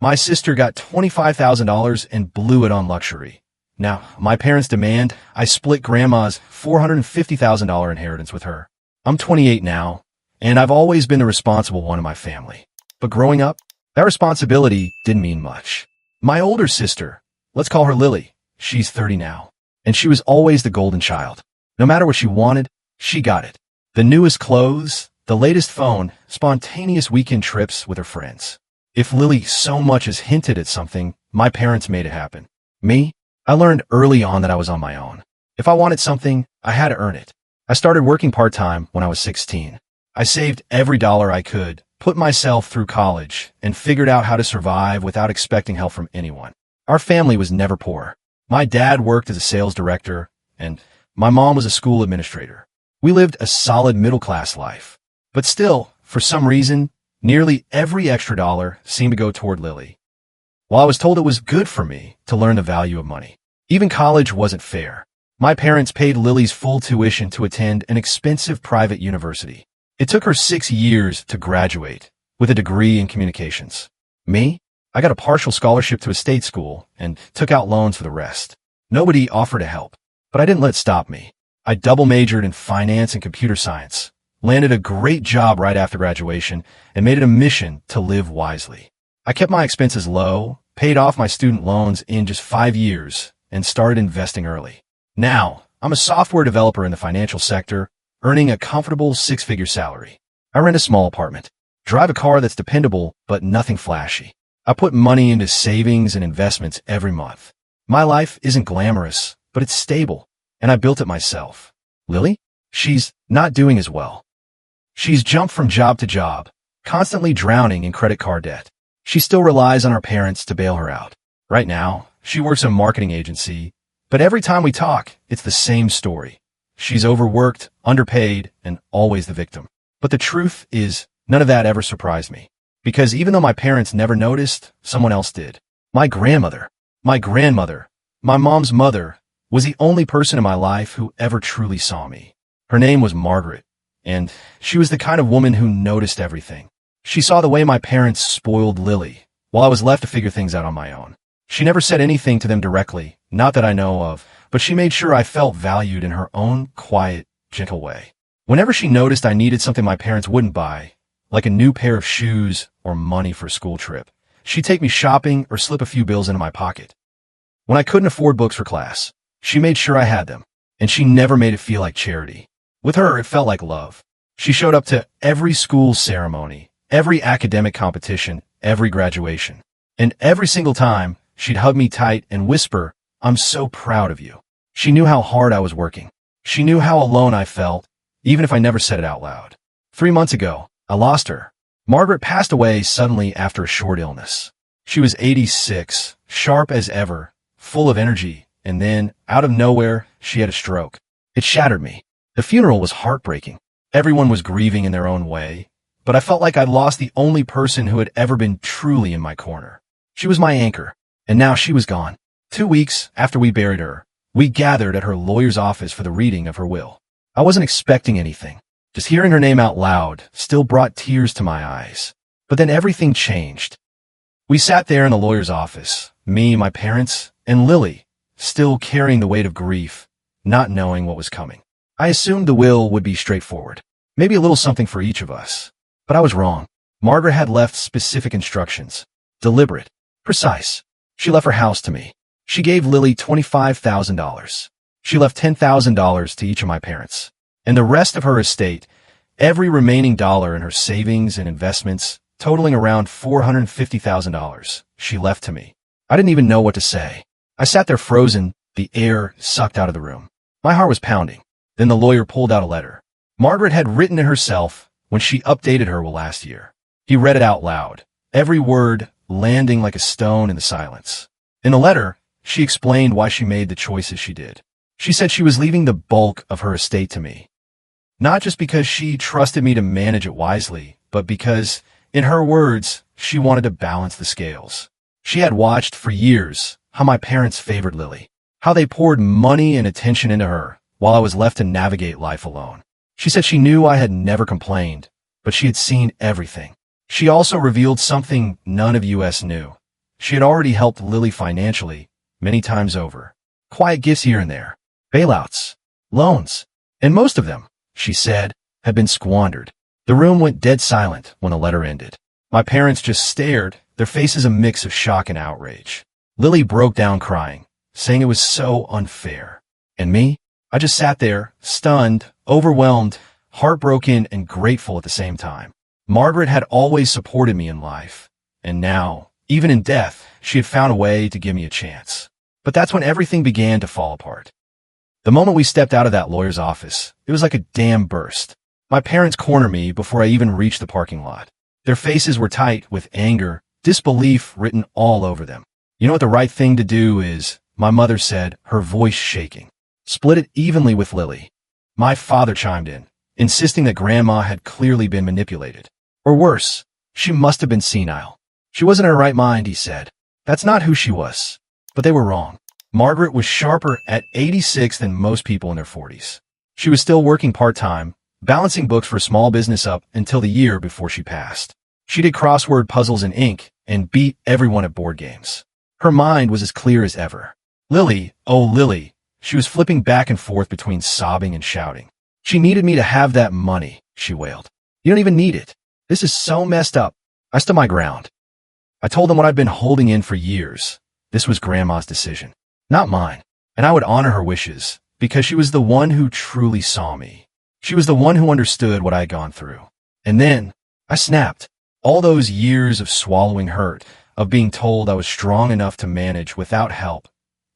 My sister got $25,000 and blew it on luxury. Now, my parents demand I split grandma's $450,000 inheritance with her. I'm 28 now, and I've always been the responsible one in my family. But growing up, that responsibility didn't mean much. My older sister, let's call her Lily, she's 30 now, and she was always the golden child. No matter what she wanted, she got it. The newest clothes, the latest phone, spontaneous weekend trips with her friends. If Lily so much as hinted at something, my parents made it happen. Me? I learned early on that I was on my own. If I wanted something, I had to earn it. I started working part-time when I was 16. I saved every dollar I could, put myself through college, and figured out how to survive without expecting help from anyone. Our family was never poor. My dad worked as a sales director, and my mom was a school administrator. We lived a solid middle-class life. But still, for some reason, nearly every extra dollar seemed to go toward Lily. While I was told it was good for me to learn the value of money, even college wasn't fair. My parents paid Lily's full tuition to attend an expensive private university. It took her 6 years to graduate with a degree in communications. Me? I got a partial scholarship to a state school and took out loans for the rest. Nobody offered to help, but I didn't let it stop me. I double majored in finance and computer science, landed a great job right after graduation, and made it a mission to live wisely. I kept my expenses low, paid off my student loans in just 5 years, and started investing early. Now, I'm a software developer in the financial sector, earning a comfortable 6-figure salary. I rent a small apartment, drive a car that's dependable but nothing flashy. I put money into savings and investments every month. My life isn't glamorous, but it's stable, and I built it myself. Lily? She's not doing as well. She's jumped from job to job, constantly drowning in credit card debt. She still relies on her parents to bail her out. Right now, she works in a marketing agency, but every time we talk, it's the same story. She's overworked, underpaid, and always the victim. But the truth is, none of that ever surprised me. Because even though my parents never noticed, someone else did. My grandmother, my grandmother, my mom's mother, was the only person in my life who ever truly saw me. Her name was Margaret, and she was the kind of woman who noticed everything. She saw the way my parents spoiled Lily, while I was left to figure things out on my own. She never said anything to them directly, not that I know of, but she made sure I felt valued in her own quiet, gentle way. Whenever she noticed I needed something my parents wouldn't buy, like a new pair of shoes or money for a school trip, she'd take me shopping or slip a few bills into my pocket. When I couldn't afford books for class, she made sure I had them, and she never made it feel like charity. With her, it felt like love. She showed up to every school ceremony, every academic competition, every graduation. And every single time, she'd hug me tight and whisper, "I'm so proud of you." She knew how hard I was working. She knew how alone I felt, even if I never said it out loud. 3 months ago, I lost her. Margaret passed away suddenly after a short illness. She was 86, sharp as ever, full of energy, and then, out of nowhere, she had a stroke. It shattered me. The funeral was heartbreaking. Everyone was grieving in their own way, but I felt like I'd lost the only person who had ever been truly in my corner. She was my anchor, and now she was gone. 2 weeks after we buried her, we gathered at her lawyer's office for the reading of her will. I wasn't expecting anything. Just hearing her name out loud still brought tears to my eyes. But then everything changed. We sat there in the lawyer's office, me, my parents, and Lily, still carrying the weight of grief, not knowing what was coming. I assumed the will would be straightforward, maybe a little something for each of us. But I was wrong. Margaret had left specific instructions. Deliberate. Precise. She left her house to me. She gave Lily $25,000. She left $10,000 to each of my parents. And the rest of her estate, every remaining dollar in her savings and investments, totaling around $450,000, she left to me. I didn't even know what to say. I sat there frozen, the air sucked out of the room. My heart was pounding. Then the lawyer pulled out a letter. Margaret had written it herself when she updated her will last year. He read it out loud, every word landing like a stone in the silence. In the letter, she explained why she made the choices she did. She said she was leaving the bulk of her estate to me. Not just because she trusted me to manage it wisely, but because, in her words, she wanted to balance the scales. She had watched for years how my parents favored Lily, how they poured money and attention into her while I was left to navigate life alone. She said she knew I had never complained, but she had seen everything. She also revealed something none of us knew. She had already helped Lily financially, many times over. Quiet gifts here and there, bailouts, loans, and most of them, she said, had been squandered. The room went dead silent when the letter ended. My parents just stared, their faces a mix of shock and outrage. Lily broke down crying, saying it was so unfair. And me? I just sat there, stunned, overwhelmed, heartbroken, and grateful at the same time. Margaret had always supported me in life, and now, even in death, she had found a way to give me a chance. But that's when everything began to fall apart. The moment we stepped out of that lawyer's office, it was like a dam burst. My parents cornered me before I even reached the parking lot. Their faces were tight with anger, disbelief written all over them. You know what the right thing to do is, my mother said, her voice shaking. Split it evenly with Lily. My father chimed in, insisting that Grandma had clearly been manipulated. Or worse, she must have been senile. She wasn't in her right mind, he said. That's not who she was. But they were wrong. Margaret was sharper at 86 than most people in their 40s. She was still working part-time, balancing books for a small business up until the year before she passed. She did crossword puzzles in ink and beat everyone at board games. Her mind was as clear as ever. Lily, oh Lily, she was flipping back and forth between sobbing and shouting. She needed me to have that money, she wailed. You don't even need it. This is so messed up. I stood my ground. I told them what I'd been holding in for years. This was Grandma's decision, not mine, and I would honor her wishes because she was the one who truly saw me. She was the one who understood what I had gone through. And then I snapped. All those years of swallowing hurt, of being told I was strong enough to manage without help,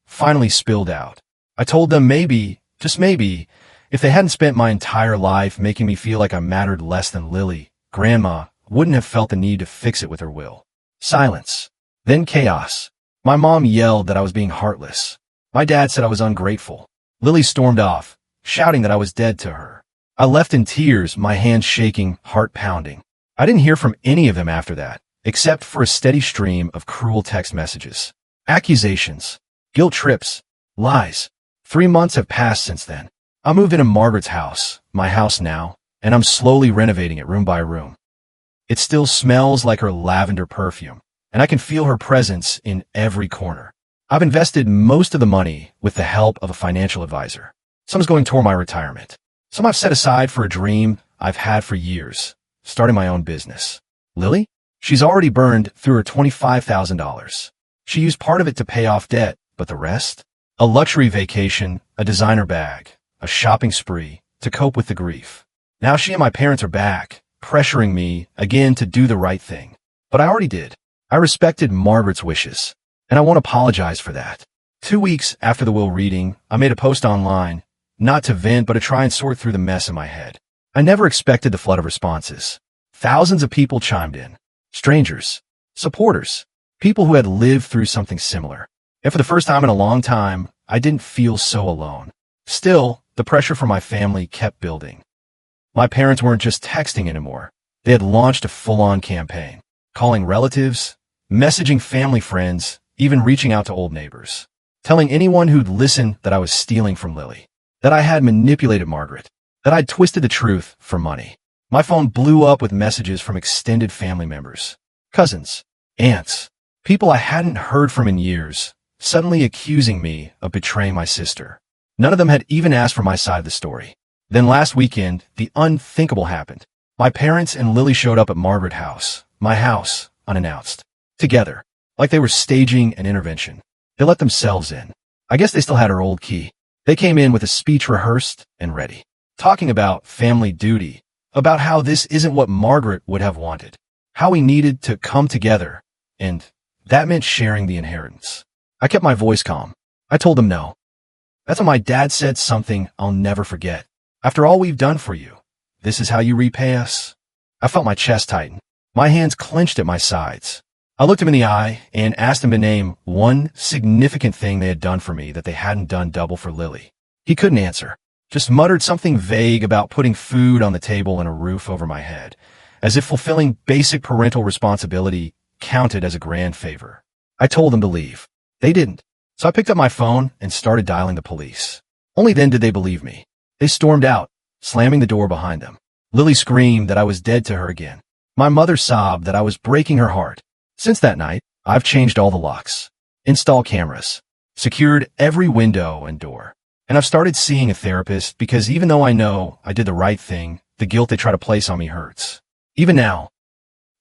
finally spilled out. I told them maybe, just maybe, if they hadn't spent my entire life making me feel like I mattered less than Lily, Grandma wouldn't have felt the need to fix it with her will. Silence. Then chaos. My mom yelled that I was being heartless. My dad said I was ungrateful. Lily stormed off, shouting that I was dead to her. I left in tears, my hands shaking, heart pounding. I didn't hear from any of them after that, except for a steady stream of cruel text messages. Accusations. Guilt trips. Lies. 3 months have passed since then. I moved into Margaret's house, my house now, and I'm slowly renovating it room by room. It still smells like her lavender perfume, and I can feel her presence in every corner. I've invested most of the money with the help of a financial advisor. Some is going toward my retirement. Some I've set aside for a dream I've had for years, starting my own business. Lily? She's already burned through her $25,000. She used part of it to pay off debt, but the rest? A luxury vacation, a designer bag, a shopping spree to cope with the grief. Now she and my parents are back, pressuring me again to do the right thing. But I already did. I respected Margaret's wishes, and I won't apologize for that. 2 weeks after the will reading, I made a post online, not to vent but to try and sort through the mess in my head. I never expected the flood of responses. Thousands of people chimed in. Strangers, supporters, people who had lived through something similar. And for the first time in a long time, I didn't feel so alone. Still, the pressure from my family kept building. My parents weren't just texting anymore. They had launched a full-on campaign, calling relatives, messaging family friends, even reaching out to old neighbors, telling anyone who'd listen that I was stealing from Lily, that I had manipulated Margaret, that I'd twisted the truth for money. My phone blew up with messages from extended family members, cousins, aunts, people I hadn't heard from in years, suddenly accusing me of betraying my sister. None of them had even asked for my side of the story. Then last weekend, the unthinkable happened. My parents and Lily showed up at Margaret House, my house, unannounced. Together, like they were staging an intervention. They let themselves in. I guess they still had her old key. They came in with a speech rehearsed and ready, talking about family duty, about how this isn't what Margaret would have wanted, how we needed to come together, and that meant sharing the inheritance. I kept my voice calm. I told them no. That's when my dad said something I'll never forget. After all we've done for you, this is how you repay us? I felt my chest tighten. My hands clenched at my sides. I looked him in the eye and asked him to name one significant thing they had done for me that they hadn't done double for Lily. He couldn't answer, just muttered something vague about putting food on the table and a roof over my head, as if fulfilling basic parental responsibility counted as a grand favor. I told them to leave. They didn't. So I picked up my phone and started dialing the police. Only then did they believe me. They stormed out, slamming the door behind them. Lily screamed that I was dead to her again. My mother sobbed that I was breaking her heart. Since that night, I've changed all the locks, installed cameras, secured every window and door. And I've started seeing a therapist because even though I know I did the right thing, the guilt they try to place on me hurts. Even now.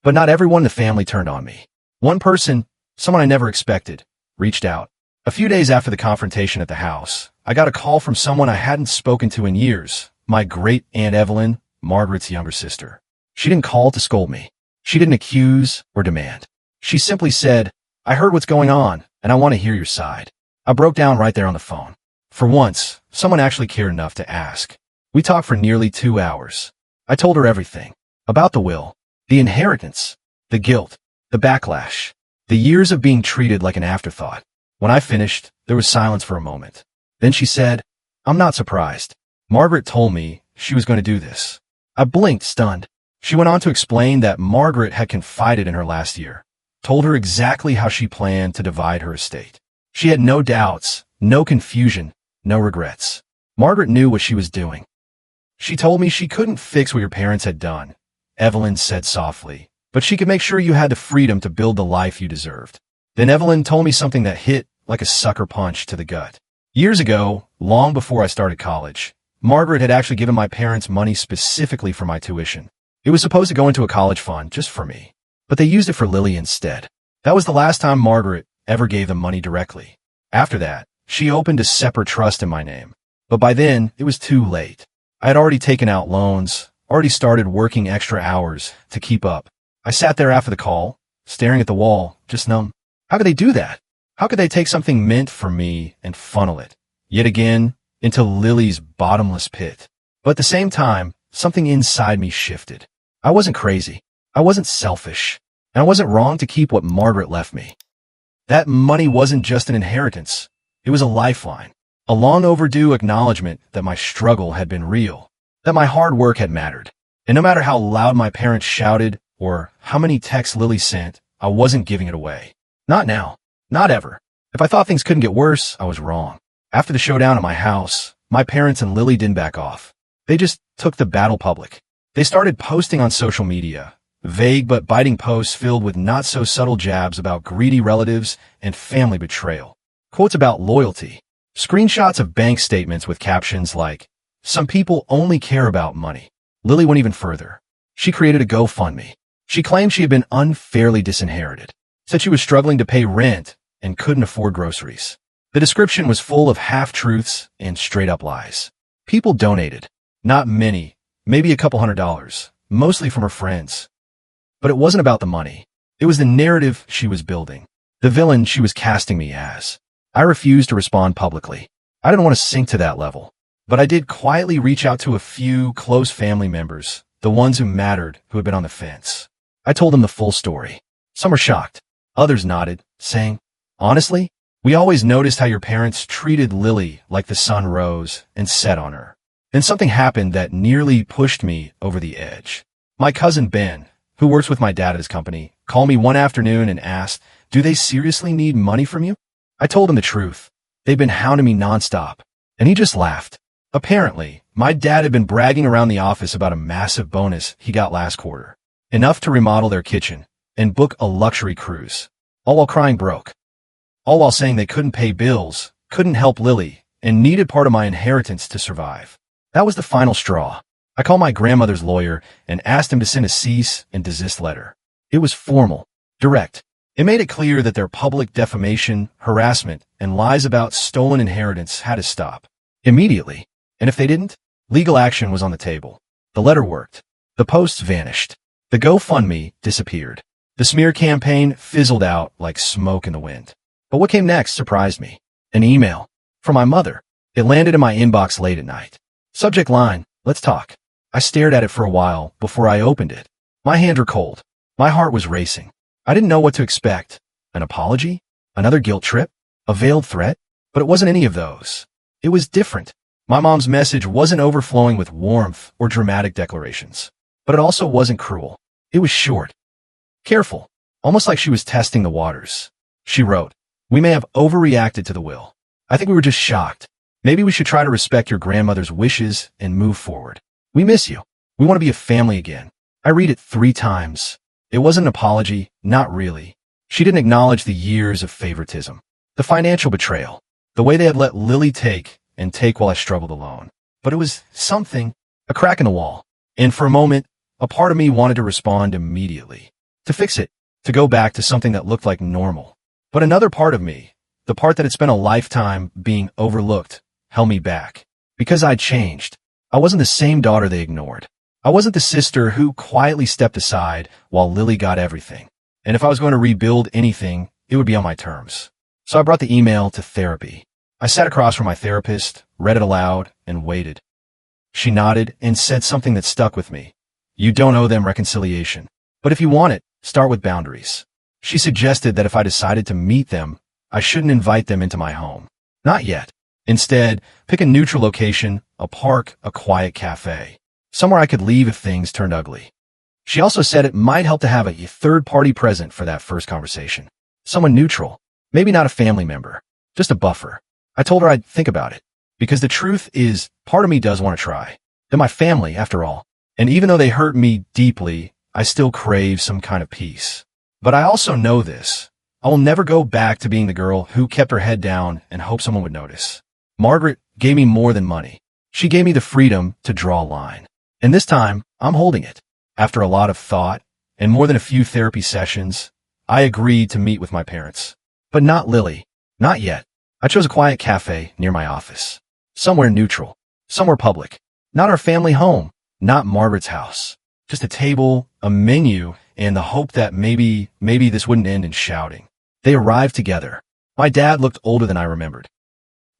But not everyone in the family turned on me. One person, someone I never expected, reached out. A few days after the confrontation at the house, I got a call from someone I hadn't spoken to in years, my great-aunt Evelyn, Margaret's younger sister. She didn't call to scold me. She didn't accuse or demand. She simply said, "I heard what's going on, and I want to hear your side." I broke down right there on the phone. For once, someone actually cared enough to ask. We talked for nearly 2 hours. I told her everything. About the will, the inheritance, the guilt, the backlash, the years of being treated like an afterthought. When I finished, there was silence for a moment. Then she said, "I'm not surprised. Margaret told me she was going to do this." I blinked, stunned. She went on to explain that Margaret had confided in her last year, told her exactly how she planned to divide her estate. She had no doubts, no confusion, no regrets. Margaret knew what she was doing. "She told me she couldn't fix what your parents had done," Evelyn said softly, "but she could make sure you had the freedom to build the life you deserved." Then Evelyn told me something that hit like a sucker punch to the gut. Years ago, long before I started college, Margaret had actually given my parents money specifically for my tuition. It was supposed to go into a college fund just for me, but they used it for Lily instead. That was the last time Margaret ever gave them money directly. After that, she opened a separate trust in my name. But by then, it was too late. I had already taken out loans, already started working extra hours to keep up. I sat there after the call, staring at the wall, just numb. How could they do that? How could they take something meant for me and funnel it, yet again, into Lily's bottomless pit? But at the same time, something inside me shifted. I wasn't crazy. I wasn't selfish. And I wasn't wrong to keep what Margaret left me. That money wasn't just an inheritance. It was a lifeline, a long overdue acknowledgement that my struggle had been real, that my hard work had mattered. And no matter how loud my parents shouted or how many texts Lily sent, I wasn't giving it away. Not now. Not ever. If I thought things couldn't get worse, I was wrong. After the showdown at my house, my parents and Lily didn't back off. They just took the battle public. They started posting on social media, vague but biting posts filled with not-so-subtle jabs about greedy relatives and family betrayal. Quotes about loyalty. Screenshots of bank statements with captions like, "Some people only care about money." Lily went even further. She created a GoFundMe. She claimed she had been unfairly disinherited, said she was struggling to pay rent and couldn't afford groceries. The description was full of half-truths and straight-up lies. People donated. Not many, maybe a couple $100, mostly from her friends. But it wasn't about the money. It was the narrative she was building, the villain she was casting me as. I refused to respond publicly. I didn't want to sink to that level. But I did quietly reach out to a few close family members, the ones who mattered, who had been on the fence. I told them the full story. Some were shocked. Others nodded, saying, "Honestly, we always noticed how your parents treated Lily like the sun rose and set on her." Then something happened that nearly pushed me over the edge. My cousin Ben, who works with my dad at his company, called me one afternoon and asked, "Do they seriously need money from you?" I told him the truth. They'd been hounding me nonstop. And he just laughed. Apparently, my dad had been bragging around the office about a massive bonus he got last quarter. Enough to remodel their kitchen and book a luxury cruise. All while crying broke. All while saying they couldn't pay bills, couldn't help Lily, and needed part of my inheritance to survive. That was the final straw. I called my grandmother's lawyer and asked him to send a cease and desist letter. It was formal, direct. It made it clear that their public defamation, harassment, and lies about stolen inheritance had to stop. Immediately. And if they didn't, legal action was on the table. The letter worked. The posts vanished. The GoFundMe disappeared. The smear campaign fizzled out like smoke in the wind. But what came next surprised me. An email. From my mother. It landed in my inbox late at night. Subject line, "Let's talk." I stared at it for a while before I opened it. My hands were cold. My heart was racing. I didn't know what to expect. An apology? Another guilt trip? A veiled threat? But it wasn't any of those. It was different. My mom's message wasn't overflowing with warmth or dramatic declarations. But it also wasn't cruel. It was short. Careful. Almost like she was testing the waters. She wrote, "We may have overreacted to the will. I think we were just shocked. Maybe we should try to respect your grandmother's wishes and move forward. We miss you. We want to be a family again." I read it 3 times. It wasn't an apology, not really. She didn't acknowledge the years of favoritism, the financial betrayal, the way they had let Lily take and take while I struggled alone. But it was something, a crack in the wall. And for a moment, a part of me wanted to respond immediately, to fix it, to go back to something that looked like normal. But another part of me, the part that had spent a lifetime being overlooked, held me back. Because I'd changed. I wasn't the same daughter they ignored. I wasn't the sister who quietly stepped aside while Lily got everything. And if I was going to rebuild anything, it would be on my terms. So I brought the email to therapy. I sat across from my therapist, read it aloud, and waited. She nodded and said something that stuck with me. You don't owe them reconciliation. But if you want it, start with boundaries. She suggested that if I decided to meet them, I shouldn't invite them into my home. Not yet. Instead, pick a neutral location, a park, a quiet cafe. Somewhere I could leave if things turned ugly. She also said it might help to have a third party present for that first conversation. Someone neutral. Maybe not a family member. Just a buffer. I told her I'd think about it. Because the truth is, part of me does want to try. They're my family, after all. And even though they hurt me deeply, I still crave some kind of peace. But I also know this. I will never go back to being the girl who kept her head down and hoped someone would notice. Margaret gave me more than money. She gave me the freedom to draw a line. And this time, I'm holding it. After a lot of thought, and more than a few therapy sessions, I agreed to meet with my parents. But not Lily. Not yet. I chose a quiet cafe near my office. Somewhere neutral. Somewhere public. Not our family home. Not Margaret's house. Just a table, a menu, and the hope that maybe this wouldn't end in shouting. They arrived together. My dad looked older than I remembered.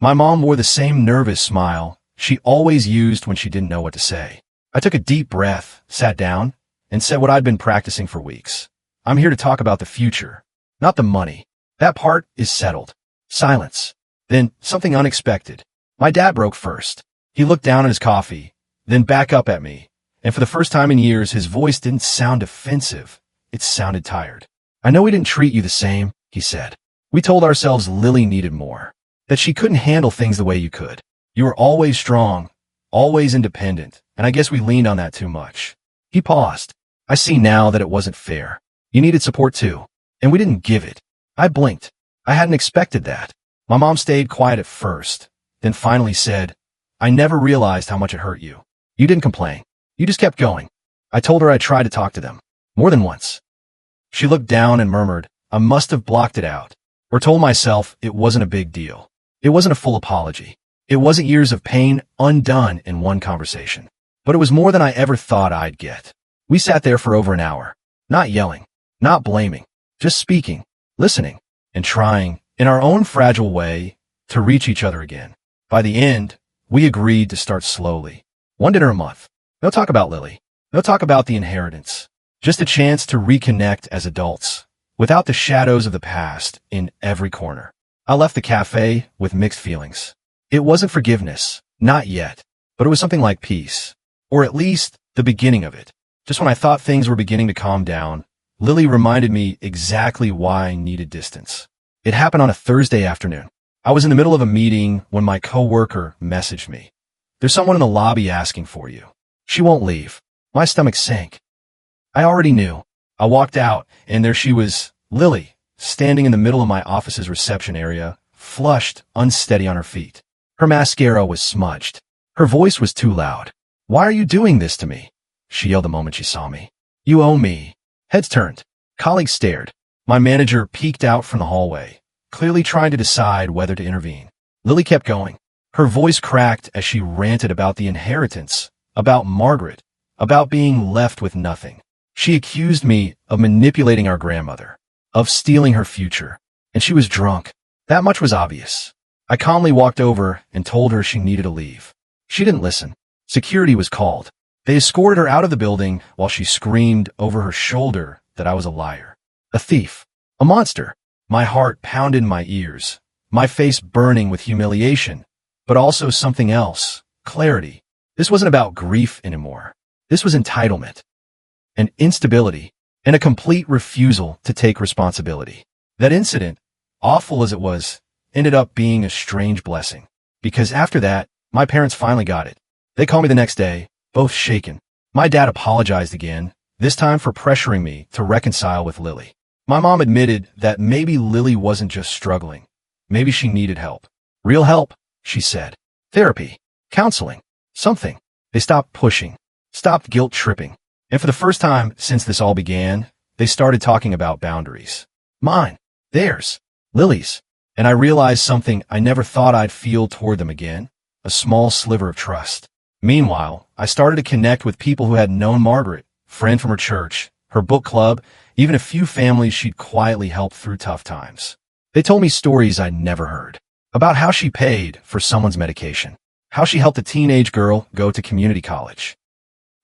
My mom wore the same nervous smile she always used when she didn't know what to say. I took a deep breath, sat down, and said what I'd been practicing for weeks. I'm here to talk about the future, not the money. That part is settled. Silence. Then something unexpected. My dad broke first. He looked down at his coffee, then back up at me. And for the first time in years, his voice didn't sound offensive. It sounded tired. I know we didn't treat you the same, he said. We told ourselves Lily needed more. That she couldn't handle things the way you could. You were always strong, always independent, and I guess we leaned on that too much. He paused. I see now that it wasn't fair. You needed support too, and we didn't give it. I blinked. I hadn't expected that. My mom stayed quiet at first, then finally said, I never realized how much it hurt you. You didn't complain. You just kept going. I told her I tried to talk to them. More than once. She looked down and murmured, I must have blocked it out. Or told myself it wasn't a big deal. It wasn't a full apology. It wasn't years of pain undone in one conversation. But it was more than I ever thought I'd get. We sat there for over an hour. Not yelling. Not blaming. Just speaking. Listening. And trying, in our own fragile way, to reach each other again. By the end, we agreed to start slowly. One dinner a month. No talk about Lily. No talk about the inheritance. Just a chance to reconnect as adults, without the shadows of the past in every corner. I left the cafe with mixed feelings. It wasn't forgiveness, not yet, but it was something like peace. Or at least, the beginning of it. Just when I thought things were beginning to calm down, Lily reminded me exactly why I needed distance. It happened on a Thursday afternoon. I was in the middle of a meeting when my coworker messaged me. There's someone in the lobby asking for you. She won't leave. My stomach sank. I already knew. I walked out, and there she was, Lily, standing in the middle of my office's reception area, flushed, unsteady on her feet. Her mascara was smudged. Her voice was too loud. Why are you doing this to me? She yelled the moment she saw me. You owe me. Heads turned. Colleagues stared. My manager peeked out from the hallway, clearly trying to decide whether to intervene. Lily kept going. Her voice cracked as she ranted about the inheritance, about Margaret, about being left with nothing. She accused me of manipulating our grandmother, of stealing her future, and she was drunk. That much was obvious. I calmly walked over and told her she needed to leave. She didn't listen. Security was called. They escorted her out of the building while she screamed over her shoulder that I was a liar, a thief, a monster. My heart pounded in my ears, my face burning with humiliation, but also something else, clarity. This wasn't about grief anymore. This was entitlement, and instability, and a complete refusal to take responsibility. That incident, awful as it was, ended up being a strange blessing. Because after that, my parents finally got it. They called me the next day, both shaken. My dad apologized again, this time for pressuring me to reconcile with Lily. My mom admitted that maybe Lily wasn't just struggling. Maybe she needed help. Real help, she said. Therapy, counseling, something. They stopped pushing, stopped guilt tripping. And for the first time since this all began, they started talking about boundaries. Mine, theirs, Lily's. And I realized something I never thought I'd feel toward them again, a small sliver of trust. Meanwhile, I started to connect with people who had known Margaret, friend from her church, her book club, even a few families she'd quietly helped through tough times. They told me stories I'd never heard, about how she paid for someone's medication, how she helped a teenage girl go to community college,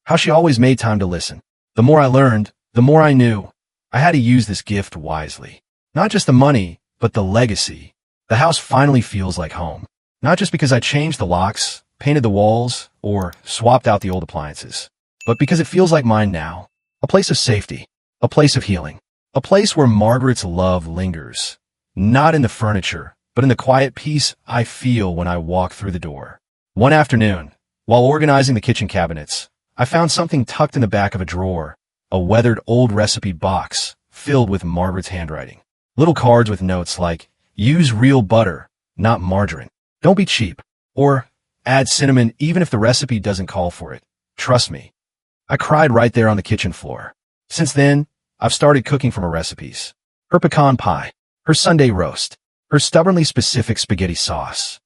how she always made time to listen. The more I learned, the more I knew I had to use this gift wisely. Not just the money, but the legacy. The house finally feels like home. Not just because I changed the locks, painted the walls, or swapped out the old appliances, but because it feels like mine now. A place of safety, a place of healing, a place where Margaret's love lingers. Not in the furniture, but in the quiet peace I feel when I walk through the door. One afternoon, while organizing the kitchen cabinets, I found something tucked in the back of a drawer, a weathered old recipe box filled with Margaret's handwriting. Little cards with notes like, use real butter, not margarine. Don't be cheap. Or, add cinnamon even if the recipe doesn't call for it. Trust me. I cried right there on the kitchen floor. Since then, I've started cooking from her recipes. Her pecan pie, her Sunday roast, her stubbornly specific spaghetti sauce.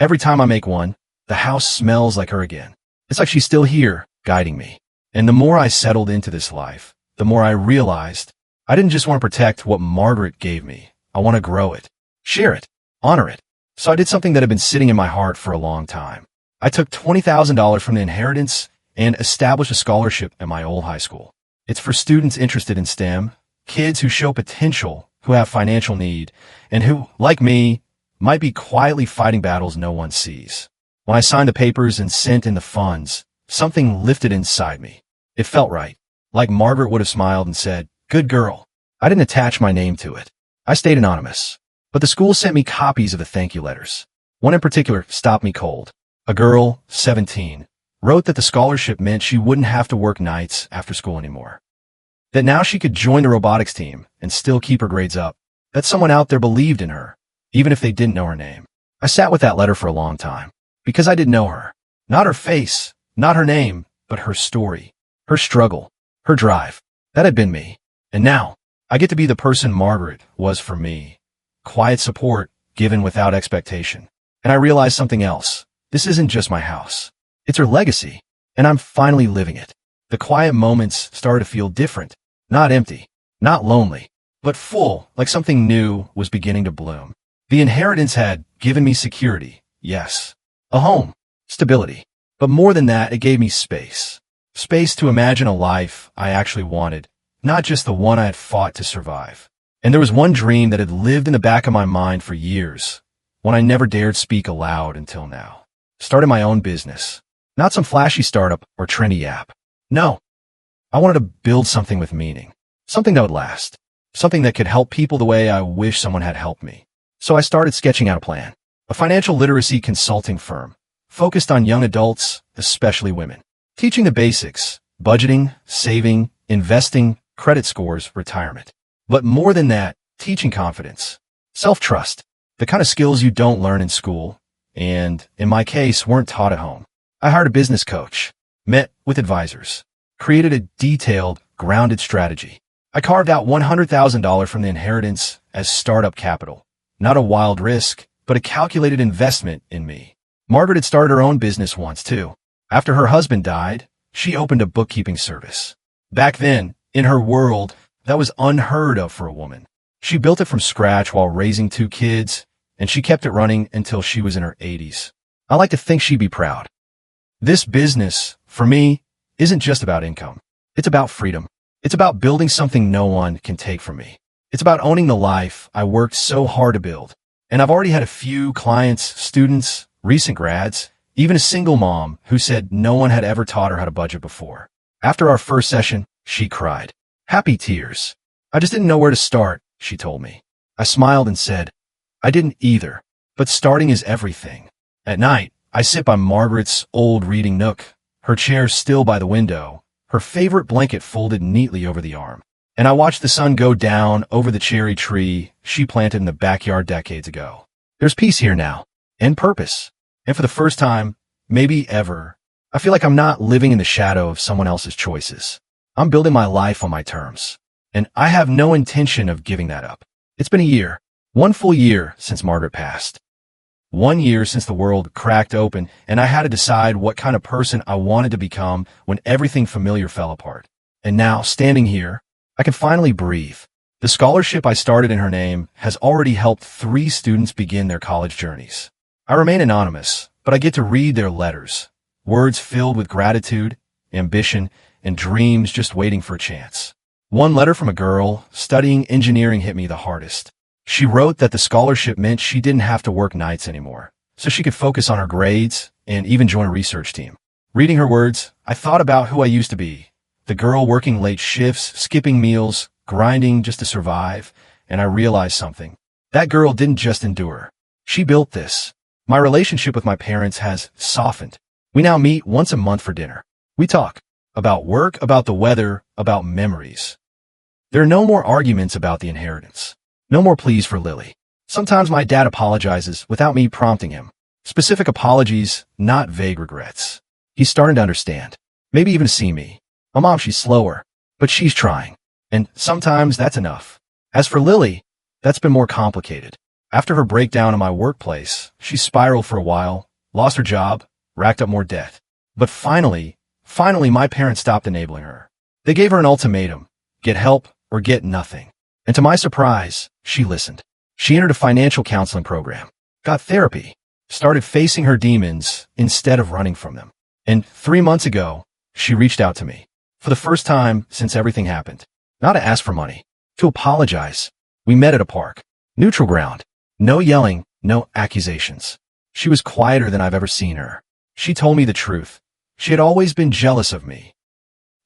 Every time I make one, the house smells like her again. It's like she's still here, guiding me. And the more I settled into this life, the more I realized I didn't just want to protect what Margaret gave me. I want to grow it, share it, honor it. So I did something that had been sitting in my heart for a long time. I took $20,000 from the inheritance and established a scholarship at my old high school. It's for students interested in STEM, kids who show potential, who have financial need, and who, like me, might be quietly fighting battles no one sees. When I signed the papers and sent in the funds, something lifted inside me. It felt right, like Margaret would have smiled and said, "Good girl." I didn't attach my name to it. I stayed anonymous. But the school sent me copies of the thank you letters. One in particular stopped me cold. A girl, 17, wrote that the scholarship meant she wouldn't have to work nights after school anymore. That now she could join the robotics team and still keep her grades up. That someone out there believed in her, even if they didn't know her name. I sat with that letter for a long time, because I didn't know her. Not her face, not her name, but her story, her struggle, her drive. That had been me. And now, I get to be the person Margaret was for me. Quiet support, given without expectation. And I realized something else. This isn't just my house. It's her legacy. And I'm finally living it. The quiet moments started to feel different. Not empty. Not lonely. But full, like something new was beginning to bloom. The inheritance had given me security. Yes. A home. Stability. But more than that, it gave me space. Space to imagine a life I actually wanted. Not just the one I had fought to survive. And there was one dream that had lived in the back of my mind for years, one I never dared speak aloud until now. Starting my own business. Not some flashy startup or trendy app. No. I wanted to build something with meaning. Something that would last. Something that could help people the way I wish someone had helped me. So I started sketching out a plan. A financial literacy consulting firm, focused on young adults, especially women. Teaching the basics, budgeting, saving, investing, credit scores, retirement. But more than that, teaching confidence, self-trust, the kind of skills you don't learn in school, and, in my case, weren't taught at home. I hired a business coach, met with advisors, created a detailed, grounded strategy. I carved out $100,000 from the inheritance as startup capital. Not a wild risk, but a calculated investment in me. Margaret had started her own business once, too. After her husband died, she opened a bookkeeping service. Back then, in her world, that was unheard of for a woman. She built it from scratch while raising 2 kids, and she kept it running until she was in her 80s. I like to think she'd be proud. This business, for me, isn't just about income. It's about freedom. It's about building something no one can take from me. It's about owning the life I worked so hard to build. And I've already had a few clients, students, recent grads, even a single mom who said no one had ever taught her how to budget before. After our first session, she cried. Happy tears. I just didn't know where to start, she told me. I smiled and said, I didn't either, but starting is everything. At night, I sit by Margaret's old reading nook, her chair still by the window, her favorite blanket folded neatly over the arm. And I watched the sun go down over the cherry tree she planted in the backyard decades ago. There's peace here now, and purpose. And for the first time, maybe ever, I feel like I'm not living in the shadow of someone else's choices. I'm building my life on my terms. And I have no intention of giving that up. It's been a year, one full year since Margaret passed. 1 year since the world cracked open and I had to decide what kind of person I wanted to become when everything familiar fell apart. And now, standing here, I can finally breathe. The scholarship I started in her name has already helped 3 students begin their college journeys. I remain anonymous, but I get to read their letters, words filled with gratitude, ambition, and dreams just waiting for a chance. One letter from a girl studying engineering hit me the hardest. She wrote that the scholarship meant she didn't have to work nights anymore, so she could focus on her grades and even join a research team. Reading her words, I thought about who I used to be. The girl working late shifts, skipping meals, grinding just to survive, and I realized something. That girl didn't just endure. She built this. My relationship with my parents has softened. We now meet once a month for dinner. We talk about work, about the weather, about memories. There are no more arguments about the inheritance. No more pleas for Lily. Sometimes my dad apologizes without me prompting him. Specific apologies, not vague regrets. He's starting to understand. Maybe even see me. My mom, she's slower, but she's trying. And sometimes that's enough. As for Lily, that's been more complicated. After her breakdown in my workplace, she spiraled for a while, lost her job, racked up more debt. But finally, my parents stopped enabling her. They gave her an ultimatum: get help or get nothing. And to my surprise, she listened. She entered a financial counseling program, got therapy, started facing her demons instead of running from them. And 3 months ago, she reached out to me. For the first time since everything happened. Not to ask for money, to apologize. We met at a park. Neutral ground. No yelling, no accusations. She was quieter than I've ever seen her. She told me the truth. She had always been jealous of me.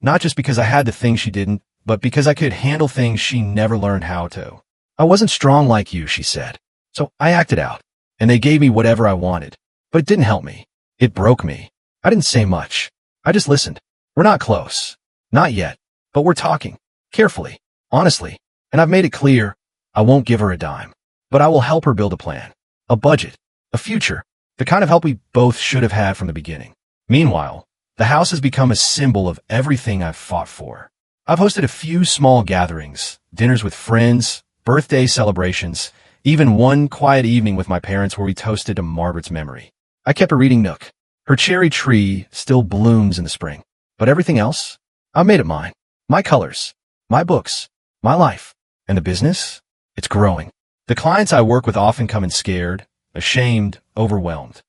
Not just because I had the things she didn't, but because I could handle things she never learned how to. I wasn't strong like you, she said. So I acted out, and they gave me whatever I wanted. But it didn't help me. It broke me. I didn't say much. I just listened. We're not close. Not yet. But we're talking. Carefully. Honestly. And I've made it clear, I won't give her a dime. But I will help her build a plan. A budget. A future. The kind of help we both should have had from the beginning. Meanwhile, the house has become a symbol of everything I've fought for. I've hosted a few small gatherings, dinners with friends, birthday celebrations, even one quiet evening with my parents where we toasted to Margaret's memory. I kept a reading nook. Her cherry tree still blooms in the spring. But everything else? I made it mine. My colors. My books. My life. And the business? It's growing. The clients I work with often come in scared, ashamed, overwhelmed.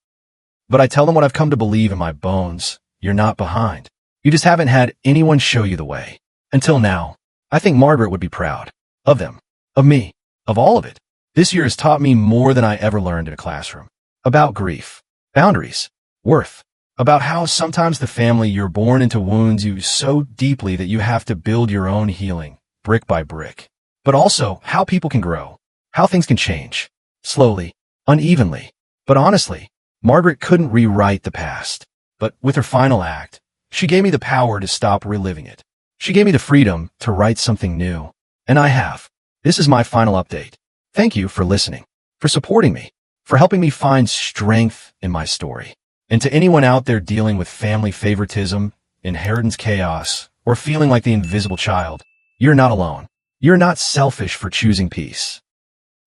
But I tell them what I've come to believe in my bones. You're not behind. You just haven't had anyone show you the way. Until now, I think Margaret would be proud. Of them. Of me. Of all of it. This year has taught me more than I ever learned in a classroom. About grief. Boundaries. Worth. About how sometimes the family you're born into wounds you so deeply that you have to build your own healing, brick by brick. But also how people can grow. How things can change. Slowly. Unevenly. But honestly, Margaret couldn't rewrite the past. But with her final act, she gave me the power to stop reliving it. She gave me the freedom to write something new. And I have. This is my final update. Thank you for listening, for supporting me, for helping me find strength in my story. And to anyone out there dealing with family favoritism, inheritance chaos, or feeling like the invisible child, you're not alone. You're not selfish for choosing peace.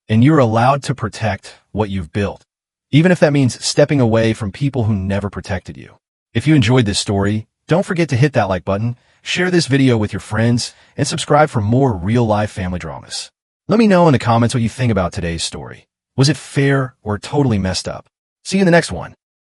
And you're allowed to protect what you've built, even if that means stepping away from people who never protected you. If you enjoyed this story, don't forget to hit that like button, share this video with your friends, and subscribe for more real-life family dramas. Let me know in the comments what you think about today's story. Was it fair or totally messed up? See you in the next one.